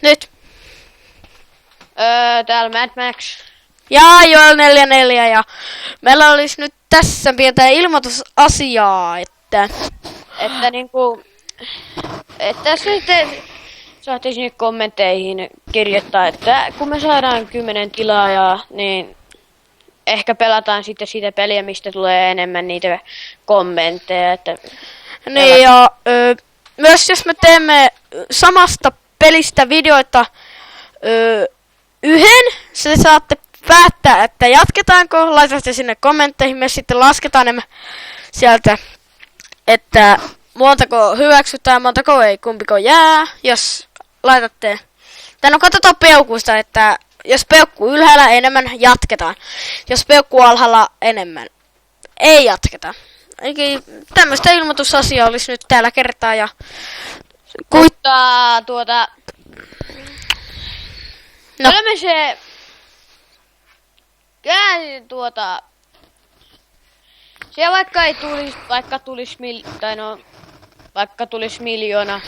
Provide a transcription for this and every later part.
Nyt. Täällä Mad Max. Ja Joel 44 ja meillä olisi nyt tässä pientä ilmoitusasiaa, että niinku, että sitten saatte sinne kommentteihin kirjoittaa, että kun me saadaan 10 tilaajaa, niin ehkä pelataan sitten sitä peliä, mistä tulee enemmän niitä kommentteja, että niin ja myös jos me teemme samasta pelistä videoita yhden, se saatte päättää, että jatketaanko, laitatte sinne kommentteihin, me sitten lasketaan ne sieltä, että montako hyväksytään, montako ei, kumpiko jää, jos laitatte, tai no katsotaan peukuista, että jos peukku ylhäällä enemmän, jatketaan, jos peukku alhaalla enemmän, ei jatketa. Eli tämmöistä ilmoitusasiaa olisi nyt täällä kertaa ja mutta no. olemme se se vaikka tulisi miljoona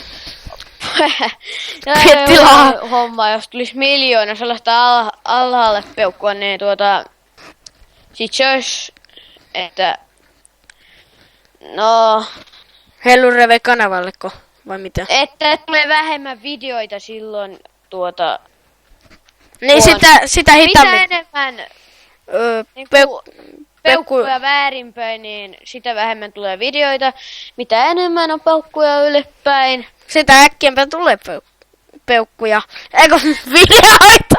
homma, jos tulisi miljoona sellaista alhaalle peukkua, niin sit se olisi, että no Hellureve kanavalleko vai mitä? että tulee vähemmän videoita silloin niin sitä hitaammin. Mitä enemmän Peukku peukkuja väärinpäin, niin sitä vähemmän tulee videoita. Mitä enemmän on peukkuja ylöspäin, sitä äkkiämpää tulee peukkuja. Eikö videoita?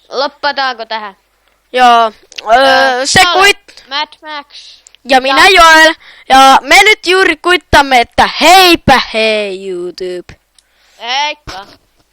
Loppataanko tähän? Joo. Mad Max. Ja minä Joel. Ja me nyt juuri kuittamme, että heipä hei YouTube. Heippa.